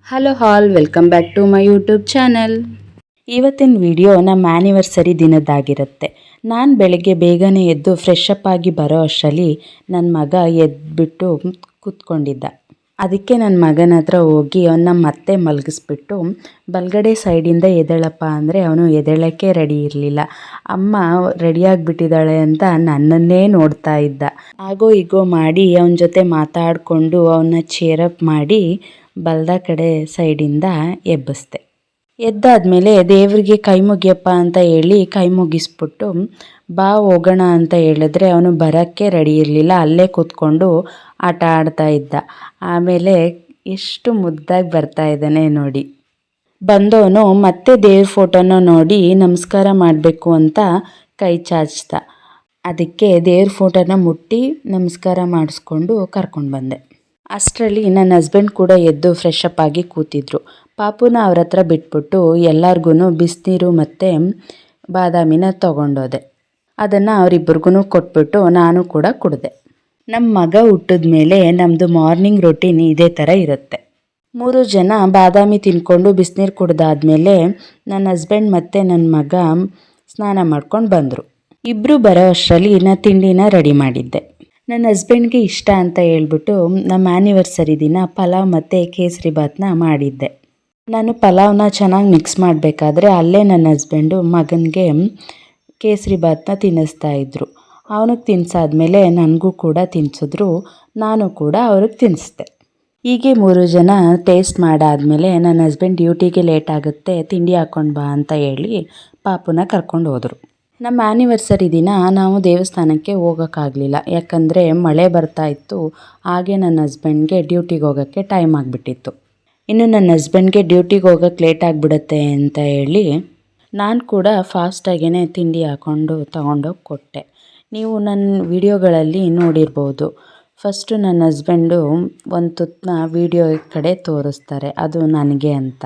Hello all, welcome back to my YouTube channel. ಇವತ್ತಿನ video ನಮ್ಮ anniversary ದಿನದ್ದಾಗಿರುತ್ತೆ. ನಾನು ಬೆಳಗ್ಗೆ ಬೇಗನೆ ಎದ್ದು ಫ್ರೆಶ್ ಅಪ್ ಆಗಿ ಬರೋ ಅಷ್ಟರಲ್ಲಿ ನನ್ನ ಮಗ ಎದ್ಬಿಟ್ಟು ಕೂತ್ಕೊಂಡಿದ್ದ. ಅದಕ್ಕೆ ನನ್ನ ಮಗನ ಹತ್ರ ಹೋಗಿ ಅವನ್ನ ಮತ್ತೆ ಮಲಗಿಸ್ಬಿಟ್ಟು ಬಲಗಡೆ ಸೈಡಿಂದ ಎದ್ದೇಳಪ್ಪ ಅಂದರೆ ಅವನು ಎದ್ದೇಳಕ್ಕೆ ರೆಡಿ ಇರಲಿಲ್ಲ. ಅಮ್ಮ ರೆಡಿಯಾಗಿಬಿಟ್ಟಿದ್ದಾಳೆ ಅಂತ ನನ್ನನ್ನೇ ನೋಡ್ತಾ ಇದ್ದ. ಆಗೋ ಈಗೋ ಮಾಡಿ ಅವನ ಜೊತೆ ಮಾತಾಡಿಕೊಂಡು ಅವನ್ನ ಚೇರಪ್ ಮಾಡಿ ಬಲ್ದ ಕಡೆ ಸೈಡಿಂದ ಎಬ್ಬಿಸ್ದೆ. ಎದ್ದಾದ್ಮೇಲೆ ದೇವರಿಗೆ ಕೈ ಮುಗಿಯಪ್ಪ ಅಂತ ಹೇಳಿ ಕೈ ಮುಗಿಸ್ಬಿಟ್ಟು ಬಾ ಹೋಗೋಣ ಅಂತ ಹೇಳಿದ್ರೆ ಅವನು ಬರೋಕ್ಕೆ ರೆಡಿ ಇರಲಿಲ್ಲ. ಅಲ್ಲೇ ಕೂತ್ಕೊಂಡು ಆಟ ಆಡ್ತಾ ಇದ್ದ. ಆಮೇಲೆ ಎಷ್ಟು ಮುದ್ದಾಗಿ ಬರ್ತಾ ಇದ್ದಾನೆ ನೋಡಿ. ಬಂದವನು ಮತ್ತೆ ದೇವ್ರ ಫೋಟೋನ ನೋಡಿ ನಮಸ್ಕಾರ ಮಾಡಬೇಕು ಅಂತ ಕೈ ಚಾಚ್ದ. ಅದಕ್ಕೆ ದೇವ್ರ ಫೋಟೋನ ಮುಟ್ಟಿ ನಮಸ್ಕಾರ ಮಾಡಿಸ್ಕೊಂಡು ಕರ್ಕೊಂಡು ಬಂದೆ. ಅಷ್ಟರಲ್ಲಿ ನನ್ನ ಹಸ್ಬೆಂಡ್ ಕೂಡ ಎದ್ದು ಫ್ರೆಶ್ ಅಪ್ ಆಗಿ ಕೂತಿದ್ರು. ಪಾಪುನ ಅವ್ರ ಹತ್ರ ಬಿಟ್ಬಿಟ್ಟು ಎಲ್ಲರಿಗೂ ಬಿಸಿನೀರು ಮತ್ತು ಬಾದಾಮಿನ ತೊಗೊಂಡೋದೆ. ಅದನ್ನು ಅವರಿಬ್ಬರಿಗೂ ಕೊಟ್ಬಿಟ್ಟು ನಾನು ಕೂಡ ಕುಡಿದೆ. ನಮ್ಮ ಮಗ ಹುಟ್ಟಿದ ಮೇಲೆ ನಮ್ಮದು ಮಾರ್ನಿಂಗ್ ರೊಟೀನ್ ಇದೇ ಥರ ಇರುತ್ತೆ. 3 ಜನ ಬಾದಾಮಿ ತಿನ್ಕೊಂಡು ಬಿಸಿನೀರು ಕುಡ್ದಾದ್ಮೇಲೆ ನನ್ನ ಹಸ್ಬೆಂಡ್ ಮತ್ತು ನನ್ನ ಮಗ ಸ್ನಾನ ಮಾಡ್ಕೊಂಡು ಬಂದರು. ಇಬ್ಬರು ಬರೋ ಅಷ್ಟರಲ್ಲಿ ನಾನು ತಿಂಡಿನ ರೆಡಿ ಮಾಡಿದ್ದೆ. ನನ್ನ ಹಸ್ಬೆಂಡ್ಗೆ ಇಷ್ಟ ಅಂತ ಹೇಳ್ಬಿಟ್ಟು ನಮ್ಮ ಆ್ಯನಿವರ್ಸರಿ ದಿನ ಪಲಾವ್ ಮತ್ತು ಕೇಸರಿ ಬಾತನ್ನ ಮಾಡಿದ್ದೆ. ನಾನು ಪಲಾವ್ನ ಚೆನ್ನಾಗಿ ಮಿಕ್ಸ್ ಮಾಡಬೇಕಾದ್ರೆ ಅಲ್ಲೇ ನನ್ನ ಹಸ್ಬೆಂಡು ಮಗನಿಗೆ ಕೇಸರಿ ಬಾತನ್ನ ತಿನ್ನಿಸ್ತಾಯಿದ್ರು. ಅವನಿಗೆ ತಿನ್ನಿಸಾದ್ಮೇಲೆ ನನಗೂ ಕೂಡ ತಿನ್ನಿಸಿದ್ರು. ನಾನು ಕೂಡ ಅವ್ರಿಗೆ ತಿನ್ನಿಸ್ದೆ. ಹೀಗೆ 3 ಜನ ಟೇಸ್ಟ್ ಮಾಡಾದಮೇಲೆ ನನ್ನ ಹಸ್ಬೆಂಡ್ ಡ್ಯೂಟಿಗೆ ಲೇಟ್ ಆಗುತ್ತೆ, ತಿಂಡಿ ಹಾಕ್ಕೊಂಡು ಬಾ ಅಂತ ಹೇಳಿ ಪಾಪುನ ಕರ್ಕೊಂಡು ಹೋದರು. ನಮ್ಮ ಆ್ಯನಿವರ್ಸರಿ ದಿನ ನಾವು ದೇವಸ್ಥಾನಕ್ಕೆ ಹೋಗೋಕ್ಕಾಗಲಿಲ್ಲ. ಯಾಕಂದರೆ ಮಳೆ ಬರ್ತಾ ಇತ್ತು. ಹಾಗೆ ನನ್ನ ಹಸ್ಬೆಂಡ್ಗೆ ಡ್ಯೂಟಿಗೆ ಹೋಗೋಕ್ಕೆ ಟೈಮ್ ಆಗಿಬಿಟ್ಟಿತ್ತು. ಇನ್ನು ನನ್ನ ಹಸ್ಬೆಂಡ್ಗೆ ಡ್ಯೂಟಿಗೆ ಹೋಗೋಕ್ಕೆ ಲೇಟ್ ಆಗಿಬಿಡುತ್ತೆ ಅಂತ ಹೇಳಿ ನಾನು ಕೂಡ ಫಾಸ್ಟಾಗೇ ತಿಂಡಿ ಹಾಕ್ಕೊಂಡು ತೊಗೊಂಡೋಗಿ ಕೊಟ್ಟೆ. ನೀವು ನನ್ನ ವಿಡಿಯೋಗಳಲ್ಲಿ ನೋಡಿರ್ಬೋದು. ಫಸ್ಟು ನನ್ನ ಹಸ್ಬೆಂಡು ಒಂದು ತುತ್ತನ್ನ ವಿಡಿಯೋ ಕಡೆ ತೋರಿಸ್ತಾರೆ, ಅದು ನನಗೆ ಅಂತ.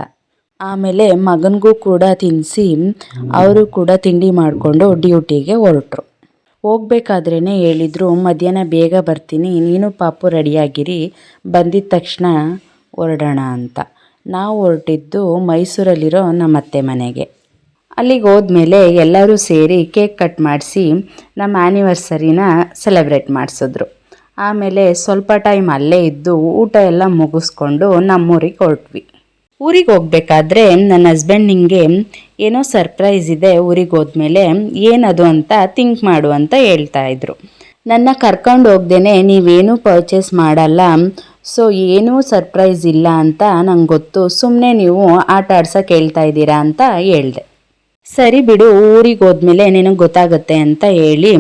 ಆಮೇಲೆ ಮಗನಿಗೂ ಕೂಡ ತಿನ್ನಿಸಿ ಅವರು ಕೂಡ ತಿಂಡಿ ಮಾಡಿಕೊಂಡು ಡ್ಯೂಟಿಗೆ ಹೊರಟರು. ಹೋಗ್ಬೇಕಾದ್ರೇ ಹೇಳಿದರು, ಮಧ್ಯಾಹ್ನ ಬೇಗ ಬರ್ತೀನಿ, ನೀನು ಪಾಪು ರೆಡಿಯಾಗಿರಿ, ಬಂದಿದ್ದ ತಕ್ಷಣ ಹೊರಡೋಣ ಅಂತ. ನಾವು ಹೊರಟಿದ್ದು ಮೈಸೂರಲ್ಲಿರೋ ನಮ್ಮ ಅತ್ತೆ ಮನೆಗೆ. ಅಲ್ಲಿಗೆ ಹೋದ್ಮೇಲೆ ಎಲ್ಲರೂ ಸೇರಿ ಕೇಕ್ ಕಟ್ ಮಾಡಿಸಿ ನಮ್ಮ ಆ್ಯನಿವರ್ಸರಿನ ಸೆಲೆಬ್ರೇಟ್ ಮಾಡಿಸಿದ್ರು. ಆಮೇಲೆ ಸ್ವಲ್ಪ ಟೈಮ್ ಅಲ್ಲೇ ಇದ್ದು ಊಟ ಎಲ್ಲ ಮುಗಿಸ್ಕೊಂಡು ನಮ್ಮೂರಿಗೆ ಹೊರಟ್ವಿ. ಊರಿಗೆ ಹೋಗ್ಬೇಕಾದ್ರೆ ನನ್ನ ಹಸ್ಬೆಂಡ್ ನಿಂಗೆ ಏನೋ ಸರ್ಪ್ರೈಸ್ ಇದೆ ಊರಿಗೆ ಹೋದ್ಮೇಲೆ, ಏನದು ಅಂತ ಥಿಂಕ್ ಮಾಡು ಅಂತ ಹೇಳ್ತಾಯಿದ್ರು. ನನ್ನ ಕರ್ಕೊಂಡು ಹೋಗ್ದೇನೆ ನೀವೇನೂ ಪರ್ಚೇಸ್ ಮಾಡಲ್ಲ, ಸೊ ಏನೂ ಸರ್ಪ್ರೈಸ್ ಇಲ್ಲ ಅಂತ ನಂಗೆ ಗೊತ್ತು, ಸುಮ್ಮನೆ ನೀವು ಆಟ ಆಡ್ಸೋಕೆ ಹೇಳ್ತಾ ಇದ್ದೀರಾ ಅಂತ ಹೇಳಿದೆ. ಸರಿ ಬಿಡು, ಊರಿಗೆ ಹೋದ್ಮೇಲೆ ನಿನಗೆ ಗೊತ್ತಾಗುತ್ತೆ ಅಂತ ಹೇಳಿ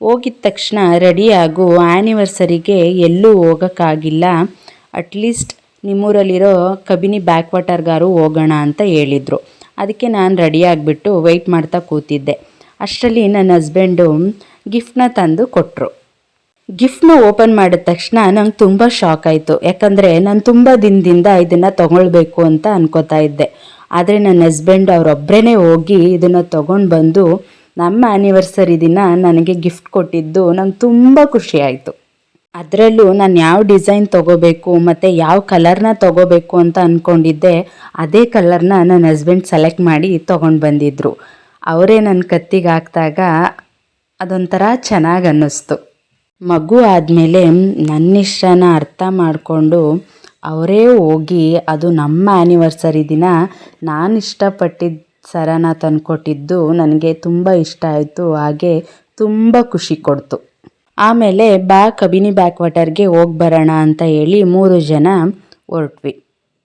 ಹೋಗಿದ ತಕ್ಷಣ ರೆಡಿಯಾಗು, ಆ್ಯನಿವರ್ಸರಿಗೆ ಎಲ್ಲೂ ಹೋಗೋಕ್ಕಾಗಿಲ್ಲ, ಅಟ್ಲೀಸ್ಟ್ ನಿಮ್ಮೂರಲ್ಲಿರೋ ಕಬಿನಿ ಬ್ಯಾಕ್ ವಾಟರ್ಗಾರು ಹೋಗೋಣ ಅಂತ ಹೇಳಿದರು. ಅದಕ್ಕೆ ನಾನು ರೆಡಿಯಾಗಿಬಿಟ್ಟು ವೆಯ್ಟ್ ಮಾಡ್ತಾ ಕೂತಿದ್ದೆ. ಅಷ್ಟರಲ್ಲಿ ನನ್ನ ಹಸ್ಬೆಂಡು ಗಿಫ್ಟನ್ನ ತಂದು ಕೊಟ್ಟರು. ಗಿಫ್ಟನ್ನ ಓಪನ್ ಮಾಡಿದ ತಕ್ಷಣ ನಂಗೆ ತುಂಬ ಶಾಕ್ ಆಯಿತು. ಯಾಕಂದರೆ ನಾನು ತುಂಬ ದಿನದಿಂದ ಇದನ್ನು ತೊಗೊಳ್ಬೇಕು ಅಂತ ಅನ್ಕೋತಾ ಇದ್ದೆ. ಆದರೆ ನನ್ನ ಹಸ್ಬೆಂಡ್ ಅವರೊಬ್ಬರೇ ಹೋಗಿ ಇದನ್ನು ತೊಗೊಂಡು ಬಂದು ನಮ್ಮ ಆ್ಯನಿವರ್ಸರಿ ದಿನ ನನಗೆ ಗಿಫ್ಟ್ ಕೊಟ್ಟಿದ್ದು ನಂಗೆ ತುಂಬ ಖುಷಿ ಆಯಿತು. ಅದರಲ್ಲೂ ನಾನು ಯಾವ ಡಿಸೈನ್ ತೊಗೋಬೇಕು ಮತ್ತು ಯಾವ ಕಲರ್ನ ತೊಗೋಬೇಕು ಅಂತ ಅಂದ್ಕೊಂಡಿದ್ದೆ, ಅದೇ ಕಲರ್ನ ನನ್ನ ಹಸ್ಬೆಂಡ್ ಸೆಲೆಕ್ಟ್ ಮಾಡಿ ತೊಗೊಂಡು ಬಂದಿದ್ದರು. ಅವರೇ ನನ್ನ ಕತ್ತಿಗೆ ಹಾಕಿದಾಗ ಅದೊಂಥರ ಚೆನ್ನಾಗಿ ಅನ್ನಿಸ್ತು. ಮಗು ಆದಮೇಲೆ ನನ್ನಿಷ್ಟನ ಅರ್ಥ ಮಾಡಿಕೊಂಡು ಅವರೇ ಹೋಗಿ ಅದು ನಮ್ಮ ಆ್ಯನಿವರ್ಸರಿ ದಿನ ನಾನು ಇಷ್ಟಪಟ್ಟಿದ್ದ ಸರನ ತಂದುಕೊಟ್ಟಿದ್ದು ನನಗೆ ತುಂಬ ಇಷ್ಟ ಆಯಿತು. ಹಾಗೆ ತುಂಬ ಖುಷಿ ಕೊಡ್ತು. ಆಮೇಲೆ ಕಬಿನಿ ಬ್ಯಾಕ್ ವಾಟರ್ಗೆ ಹೋಗಿ ಬರೋಣ ಅಂತ ಹೇಳಿ 3 ಜನ ಹೊರಟ್ವಿ.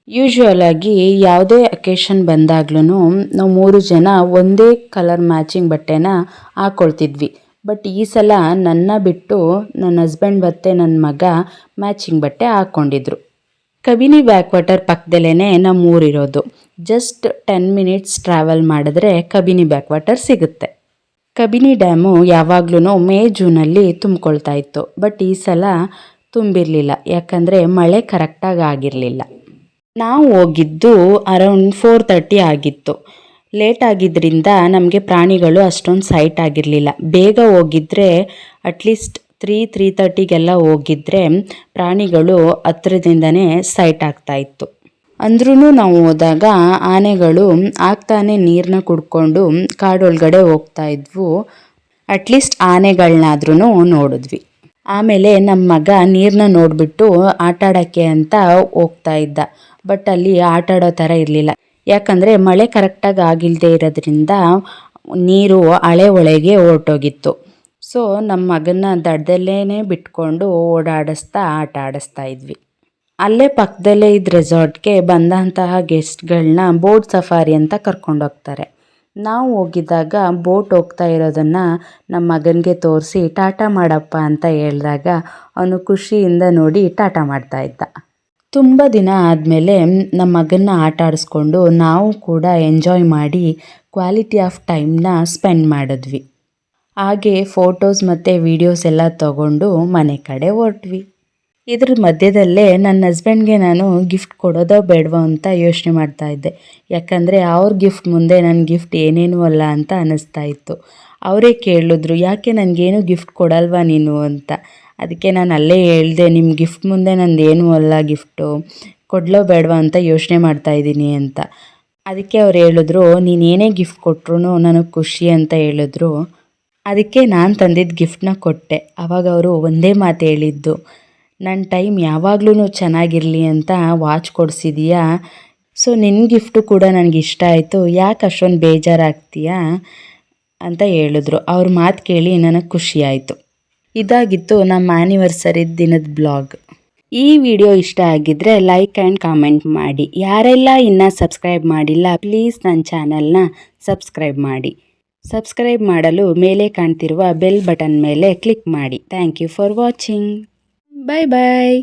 ಯೂಶ್ವಲಾಗಿ ಯಾವುದೇ ಅಕೇಶನ್ ಬಂದಾಗ್ಲೂ ನಾವು 3 ಜನ ಒಂದೇ ಕಲರ್ ಮ್ಯಾಚಿಂಗ್ ಬಟ್ಟೆನ ಹಾಕ್ಕೊಳ್ತಿದ್ವಿ. ಬಟ್ ಈ ಸಲ ನನ್ನ ಬಿಟ್ಟು ನನ್ನ ಹಸ್ಬೆಂಡ್ ಮತ್ತು ನನ್ನ ಮಗ ಮ್ಯಾಚಿಂಗ್ ಬಟ್ಟೆ ಹಾಕ್ಕೊಂಡಿದ್ರು. ಕಬಿನಿ ಬ್ಯಾಕ್ ವಾಟರ್ ಪಕ್ಕದಲ್ಲೇ ನಮ್ಮ ಊರಿರೋದು. ಜಸ್ಟ್ 10 ಮಿನಿಟ್ಸ್ ಟ್ರಾವೆಲ್ ಮಾಡಿದ್ರೆ ಕಬಿನಿ ಬ್ಯಾಕ್ ವಾಟರ್ ಸಿಗುತ್ತೆ. ಕಬಿನಿ ಡ್ಯಾಮು ಯಾವಾಗ್ಲೂ ಮೇ ಜೂನಲ್ಲಿ ತುಂಬಿಕೊಳ್ತಾ ಇತ್ತು. ಬಟ್ ಈ ಸಲ ತುಂಬಿರಲಿಲ್ಲ, ಯಾಕಂದರೆ ಮಳೆ ಕರೆಕ್ಟಾಗಿ ಆಗಿರಲಿಲ್ಲ. ನಾವು ಹೋಗಿದ್ದು ಅರೌಂಡ್ 4:30 ಆಗಿತ್ತು. ಲೇಟ್ ಆಗಿದ್ದರಿಂದ ನಮಗೆ ಪ್ರಾಣಿಗಳು ಅಷ್ಟೊಂದು ಸೈಟ್ ಆಗಿರಲಿಲ್ಲ. ಬೇಗ ಹೋಗಿದ್ರೆ ಅಟ್ಲೀಸ್ಟ್ 3:30 ಹೋಗಿದ್ರೆ ಪ್ರಾಣಿಗಳು ಹತ್ರದಿಂದನೇ ಸೈಟ್ ಆಗ್ತಾಯಿತ್ತು. ಅಂದ್ರೂ ನಾವು ಹೋದಾಗ ಆನೆಗಳು ಆಗ್ತಾನೆ ನೀರನ್ನ ಕುಡ್ಕೊಂಡು ಕಾಡೊಳಗಡೆ ಹೋಗ್ತಾ ಇದ್ವು. ಅಟ್ಲೀಸ್ಟ್ ಆನೆಗಳನ್ನಾದ್ರೂ ನೋಡಿದ್ವಿ. ಆಮೇಲೆ ನಮ್ಮ ಮಗ ನೀರನ್ನ ನೋಡಿಬಿಟ್ಟು ಆಟಾಡೋಕ್ಕೆ ಅಂತ ಹೋಗ್ತಾ ಇದ್ದ. ಬಟ್ ಅಲ್ಲಿ ಆಟಾಡೋ ಥರ ಇರಲಿಲ್ಲ. ಯಾಕಂದರೆ ಮಳೆ ಕರೆಕ್ಟಾಗಿ ಆಗಿಲ್ಲದೆ ಇರೋದ್ರಿಂದ ನೀರು ಹಳೆ ಹೊಳೆಗೆ ಹೊರಟೋಗಿತ್ತು. ಸೊ ನಮ್ಮ ಮಗನ ದಡದಲ್ಲೇ ಬಿಟ್ಕೊಂಡು ಓಡಾಡಿಸ್ತಾ ಆಟ ಆಡಿಸ್ತಾ ಇದ್ವಿ. ಅಲ್ಲೇ ಪಕ್ಕದಲ್ಲೇ ಇದ್ದ ರೆಸಾರ್ಟ್ಗೆ ಬಂದಂತಹ ಗೆಸ್ಟ್ಗಳನ್ನ ಬೋಟ್ ಸಫಾರಿ ಅಂತ ಕರ್ಕೊಂಡೋಗ್ತಾರೆ. ನಾವು ಹೋಗಿದ್ದಾಗ ಬೋಟ್ ಹೋಗ್ತಾ ಇರೋದನ್ನು ನಮ್ಮ ಮಗನಿಗೆ ತೋರಿಸಿ ಟಾಟಾ ಮಾಡಪ್ಪ ಅಂತ ಹೇಳಿದಾಗ ಅವನು ಖುಷಿಯಿಂದ ನೋಡಿ ಟಾಟಾ ಮಾಡ್ತಾ ಇದ್ದ. ತುಂಬ ದಿನ ಆದಮೇಲೆ ನಮ್ಮ ಮಗನ್ನ ಆಟ ಆಡಿಸ್ಕೊಂಡು ನಾವು ಕೂಡ ಎಂಜಾಯ್ ಮಾಡಿ ಕ್ವಾಲಿಟಿ ಆಫ್ ಟೈಮ್ನ ಸ್ಪೆಂಡ್ ಮಾಡಿದ್ವಿ. ಹಾಗೆ ಫೋಟೋಸ್ ಮತ್ತು ವೀಡಿಯೋಸ್ ಎಲ್ಲ ತಗೊಂಡು ಮನೆ ಕಡೆ ಹೊರಟ್ವಿ. ಇದ್ರ ಮಧ್ಯದಲ್ಲೇ ನನ್ನ ಹಸ್ಬೆಂಡ್ಗೆ ನಾನು ಗಿಫ್ಟ್ ಕೊಡೋದೋ ಬೇಡವೋ ಅಂತ ಯೋಚನೆ ಮಾಡ್ತಾಯಿದ್ದೆ. ಯಾಕಂದರೆ ಅವ್ರ ಗಿಫ್ಟ್ ಮುಂದೆ ನನ್ನ ಗಿಫ್ಟ್ ಏನೇನೂ ಅಲ್ಲ ಅಂತ ಅನ್ನಿಸ್ತಾ ಇತ್ತು. ಅವರೇ ಕೇಳಿದ್ರು, ಯಾಕೆ ನನಗೇನು ಗಿಫ್ಟ್ ಕೊಡಲ್ವಾ ನೀನು ಅಂತ. ಅದಕ್ಕೆ ನಾನು ಅಲ್ಲೇ ಹೇಳಿದೆ, ನಿಮ್ಮ ಗಿಫ್ಟ್ ಮುಂದೆ ನಂದೇನೂ ಅಲ್ಲ ಗಿಫ್ಟು, ಕೊಡಲೋ ಬೇಡವಾ ಅಂತ ಯೋಚನೆ ಮಾಡ್ತಾಯಿದ್ದೀನಿ ಅಂತ. ಅದಕ್ಕೆ ಅವ್ರು ಹೇಳಿದ್ರು, ನೀನೇನೇ ಗಿಫ್ಟ್ ಕೊಟ್ಟರು ನನಗೆ ಖುಷಿ ಅಂತ ಹೇಳಿದ್ರು. ಅದಕ್ಕೆ ನಾನು ತಂದಿದ್ದ ಗಿಫ್ಟನ್ನ ಕೊಟ್ಟೆ. ಆವಾಗ ಅವರು ಒಂದೇ ಮಾತು ಹೇಳಿದ್ದು, ನನ್ನ ಟೈಮ್ ಯಾವಾಗಲೂ ಚೆನ್ನಾಗಿರಲಿ ಅಂತ ವಾಚ್ ಕೊಡಿಸಿದೀಯಾ. ಸೊ ನಿನ್ನ ಗಿಫ್ಟು ಕೂಡ ನನಗಿಷ್ಟ ಆಯಿತು, ಯಾಕೆ ಅಷ್ಟೊಂದು ಬೇಜಾರಾಗ್ತೀಯಾ ಅಂತ ಹೇಳಿದ್ರು. ಅವ್ರ ಮಾತು ಕೇಳಿ ನನಗೆ ಖುಷಿಯಾಯಿತು. ಇದಾಗಿತ್ತು ನಮ್ಮ ಆ್ಯನಿವರ್ಸರಿ ದಿನದ ಬ್ಲಾಗ್. ಈ ವಿಡಿಯೋ ಇಷ್ಟ ಆಗಿದ್ದರೆ ಲೈಕ್ ಆ್ಯಂಡ್ ಕಾಮೆಂಟ್ ಮಾಡಿ. ಯಾರೆಲ್ಲ ಇನ್ನೂ ಸಬ್ಸ್ಕ್ರೈಬ್ ಮಾಡಿಲ್ಲ ಪ್ಲೀಸ್ ನನ್ನ ಚಾನಲ್ನ ಸಬ್ಸ್ಕ್ರೈಬ್ ಮಾಡಿ. ಸಬ್ಸ್ಕ್ರೈಬ್ ಮಾಡಲು ಮೇಲೆ ಕಾಣ್ತಿರುವ ಬೆಲ್ ಬಟನ್ ಮೇಲೆ ಕ್ಲಿಕ್ ಮಾಡಿ. Thank you for watching. Bye bye.